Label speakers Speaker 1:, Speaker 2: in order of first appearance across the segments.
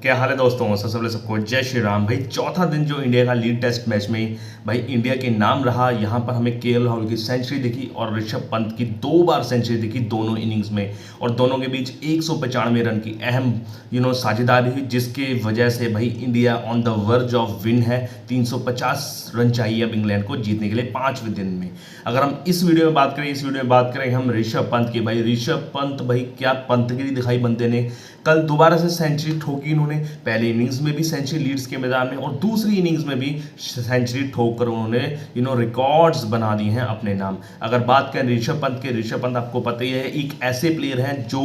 Speaker 1: क्या हाल है दोस्तों। सबसे पहले सबको जय श्री राम। भाई चौथा दिन जो इंडिया का लीड टेस्ट मैच में भाई इंडिया के नाम रहा, यहाँ पर हमें केएल राहुल की सेंचुरी दिखी और ऋषभ पंत की 2 बार सेंचुरी दिखी दोनों इनिंग्स में, और दोनों के बीच 195 रन की अहम साझेदारी हुई, जिसके वजह से भाई India on the verge of win है। 350 रन चाहिए अब इंग्लैंड को जीतने के लिए 5वें दिन में। अगर हम इस वीडियो में बात करें हम ऋषभ पंत की। भाई ऋषभ पंत, भाई क्या पंतगिरी दिखाई बंदे ने। कल दोबारा से सेंचुरी ठोकी इन्होंने, पहले इनिंग्स में भी सेंचुरी लीड्स के मैदान में और दूसरी इनिंग्स में भी सेंचुरी ठोक कर उन्होंने रिकॉर्ड्स बना दिए हैं अपने नाम। अगर बात करें ऋषभ पंत के, ऋषभ पंत आपको पता ही है एक ऐसे प्लेयर हैं जो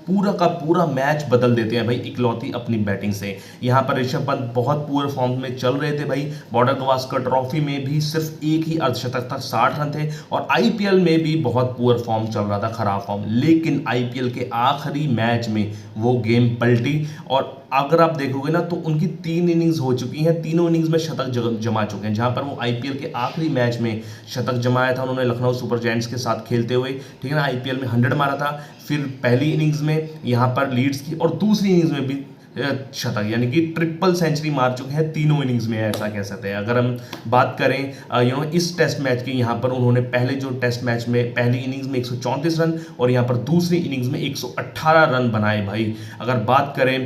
Speaker 1: पूरा का पूरा मैच बदल देते हैं भाई इकलौती अपनी बैटिंग से। यहाँ पर ऋषभ पंत बहुत पूरे फॉर्म में चल रहे थे भाई। बॉर्डर गवास्कर ट्रॉफी में भी सिर्फ एक ही अर्धशतक था, 60 रन थे, और आईपीएल में भी बहुत पुअर फॉर्म चल रहा था, खराब फॉर्म। लेकिन आईपीएल के आखिरी मैच में वो गेम पलटी, और अगर आप देखोगे ना तो उनकी 3 इनिंग्स हो चुकी हैं, तीनों इनिंग्स में शतक जमा चुके हैं। जहां पर वो आईपीएल के आखिरी मैच में शतक जमाया था उन्होंने लखनऊ सुपर जायंट्स के साथ खेलते हुए, ठीक है ना, आईपीएल में 100 मारा था। फिर पहली इनिंग्स में यहां पर लीड्स की और दूसरी इनिंग्स में भी शतक, यानी कि ट्रिपल सेंचुरी मार चुके हैं तीनों इनिंग्स में, ऐसा कह सकते हैं। अगर हम बात करें इस टेस्ट मैच की, यहाँ पर उन्होंने पहले जो टेस्ट मैच में पहली इनिंग्स में 134 रन और यहाँ पर दूसरी इनिंग्स में 118 रन बनाए भाई। अगर बात करें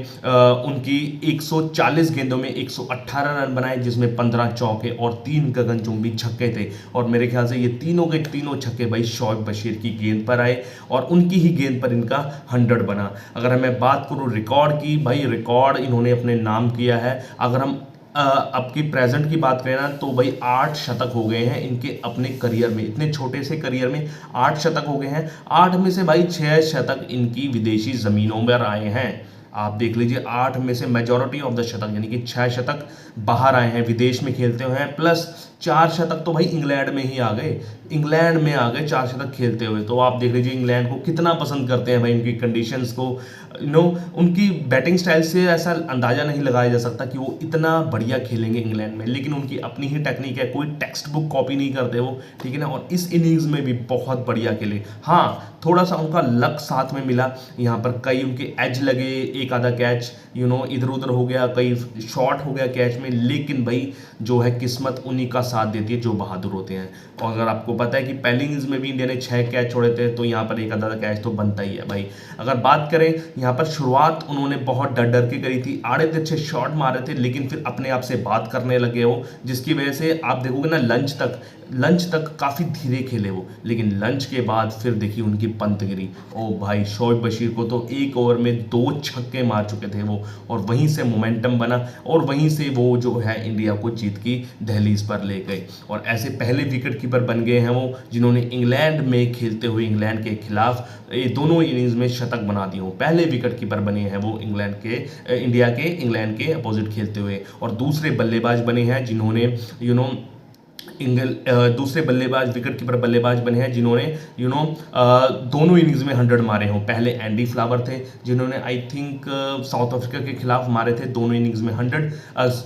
Speaker 1: उनकी 140 गेंदों में 118 रन बनाए, जिसमें 15 चौके और 3 गगनचुंबी छक्के थे, और मेरे ख्याल से ये तीनों के तीनों छक्के भाई शोएब बशीर की गेंद पर आए और उनकी ही गेंद पर इनका 100 बना। अगर मैं बात करूँ रिकॉर्ड की, भाई रिकॉर्ड इन्होंने अपने नाम किया है। अगर हम आपकी प्रेजेंट की बात करें ना तो भाई 8 शतक हो गए हैं इनके अपने करियर में, इतने छोटे से करियर में 8 शतक हो गए हैं। 8 में से भाई 6 शतक इनकी विदेशी जमीनों पर आए हैं। आप देख लीजिए 8 में से मेजॉरिटी ऑफ द शतक, यानी कि 6 शतक बाहर आए हैं, विदेश में खेलते हुए हैं, प्लस 4 शतक तो भाई इंग्लैंड में ही आ गए, इंग्लैंड में आ गए 4 शतक खेलते हुए। तो आप देख लीजिए इंग्लैंड को कितना पसंद करते हैं भाई, उनकी कंडीशंस को उनकी बैटिंग स्टाइल से ऐसा अंदाजा नहीं लगाया जा सकता कि वो इतना बढ़िया खेलेंगे इंग्लैंड में, लेकिन उनकी अपनी ही टेक्निक है, कोई टेक्स्ट बुक कॉपी नहीं करते वो, ठीक है ना। और इस इनिंग्स में भी बहुत बढ़िया खेले। हाँ, थोड़ा सा उनका लक साथ में मिला, यहाँ पर कई उनके एज लगे, एक आधा कैच इधर उधर हो गया, कई शॉट हो गया कैच में, लेकिन भाई जो है किस्मत उन्हीं का साथ देती है जो बहादुर होते हैं। और अगर आपको पता है कि पहली इनिंग्स में भी इंडिया ने 6 कैच छोड़े थे, तो यहाँ पर एक आधा कैच तो बनता ही है भाई। अगर बात करें यहाँ पर शुरुआत उन्होंने बहुत डर डर के करी थी, आड़े थे, अच्छे शॉट मारे थे, लेकिन फिर अपने आप से बात करने लगे हो, जिसकी वजह से आप देखोगे ना लंच तक काफ़ी धीरे खेले वो, लेकिन लंच के बाद फिर देखिए उनकी पंतगिरी। ओ भाई, शोएब बशीर को तो एक ओवर में 2 छक्के मार चुके थे वो, और वहीं से मोमेंटम बना और वहीं से वो जो है इंडिया को जीत की दहलीज पर ले गए। और ऐसे पहले विकेट कीपर बन गए हैं वो जिन्होंने इंग्लैंड में खेलते हुए इंग्लैंड के खिलाफ ये दोनों इनिंग्स में शतक बना दिए हो। पहले विकेट कीपर बने हैं वो इंग्लैंड के अपोजिट खेलते हुए, और दूसरे बल्लेबाज बने हैं जिन्होंने दूसरे विकेट कीपर बल्लेबाज बने हैं जिन्होंने दोनों इनिंग्स में 100 मारे हों। पहले एंडी फ्लावर थे जिन्होंने आई थिंक साउथ अफ्रीका के खिलाफ मारे थे दोनों इनिंग्स में 100,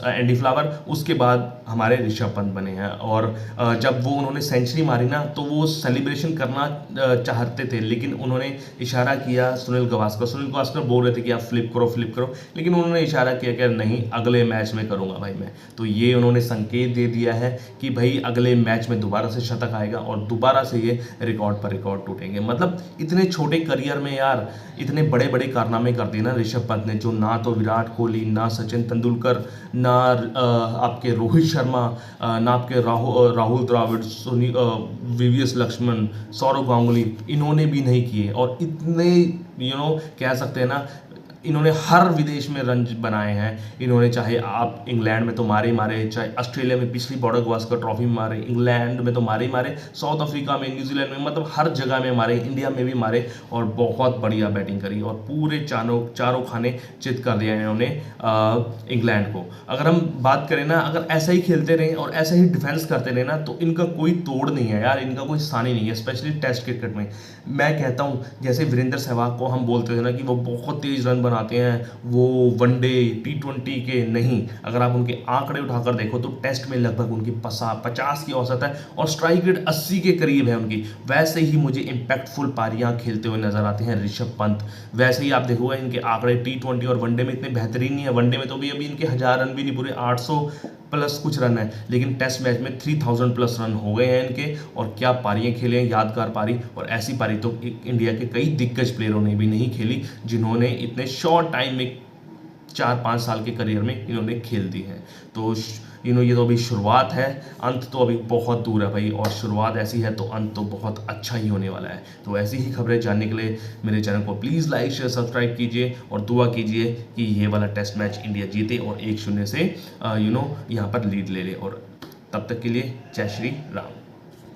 Speaker 1: एंडी फ्लावर। उसके बाद हमारे ऋषभ पंत बने हैं, और जब वो उन्होंने सेंचुरी मारी ना तो वो सेलिब्रेशन करना चाहते थे, लेकिन उन्होंने इशारा किया सुनील गावस्कर बोल रहे थे कि आप फ्लिप करो, लेकिन उन्होंने इशारा किया कि नहीं, अगले मैच में करूंगा भाई मैं। तो ये उन्होंने संकेत दे दिया है कि भाई अगले मैच में दोबारा से शतक आएगा और दोबारा से ये रिकॉर्ड पर रिकॉर्ड टूटेंगे। मतलब इतने छोटे करियर में यार इतने बड़े बड़े कारनामे कर दिए ना ऋषभ पंत ने, जो ना तो विराट कोहली, ना सचिन तेंदुलकर, ना आपके रोहित शर्मा, ना आपके राहुल द्रविड़, वीवीएस लक्ष्मण, सौरव गांगुली, इन्होंने भी नहीं किए। और इतने कह सकते हैं ना, इन्होंने हर विदेश में रन बनाए हैं। इन्होंने चाहे आप इंग्लैंड में तो मारे ही मारे, चाहे ऑस्ट्रेलिया में पिछली बॉर्डर गवास्कर ट्रॉफी में मारे, इंग्लैंड में तो मारे ही मारे, साउथ अफ्रीका में, न्यूजीलैंड में, मतलब हर जगह में मारे, इंडिया में भी मारे, और बहुत बढ़िया बैटिंग करी और पूरे चारों खाने चित कर दिया इन्होंने इंग्लैंड को। अगर हम बात करें ना, अगर ऐसा ही खेलते रहे और ऐसा ही डिफेंस करते रहे ना तो इनका कोई तोड़ नहीं है यार, इनका कोई सानी नहीं है, स्पेशली टेस्ट क्रिकेट में। मैं कहता हूँ जैसे वीरेंद्र सहवाग को हम बोलते थे ना कि वो बहुत तेज रन बनाते हैं वो वनडे T20 के नहीं, अगर आप उनके आंकड़े उठाकर देखो तो टेस्ट में लगभग उनकी 50 की औसत है और स्ट्राइक रेट 80 के करीब है उनकी। वैसे ही मुझे इम्पैक्टफुल पारियां खेलते हुए नजर आते हैं ऋषभ पंत। वैसे ही आप देखोगे इनके आंकड़े T20 और वनडे में इतने बेहतरीन नहीं है, वनडे में तो भी अभी इनके 1000 रन भी नहीं पूरे, 800 प्लस कुछ रन है, लेकिन टेस्ट मैच में 3000 प्लस रन हो गए हैं इनके। और क्या पारियां खेले हैं, यादगार पारी, और ऐसी पारी तो इंडिया के कई दिग्गज प्लेयरों ने भी नहीं खेली जिन्होंने इतने शॉर्ट टाइम में 4-5 साल के करियर में इन्होंने खेल दी है। तो ये तो अभी शुरुआत है, अंत तो अभी बहुत दूर है भाई, और शुरुआत ऐसी है तो अंत तो बहुत अच्छा ही होने वाला है। तो ऐसी ही खबरें जानने के लिए मेरे चैनल को प्लीज़ लाइक शेयर सब्सक्राइब कीजिए और दुआ कीजिए कि ये वाला टेस्ट मैच इंडिया जीते और 1-0 से यहाँ पर लीड ले ले। और तब तक के लिए जय श्री राम।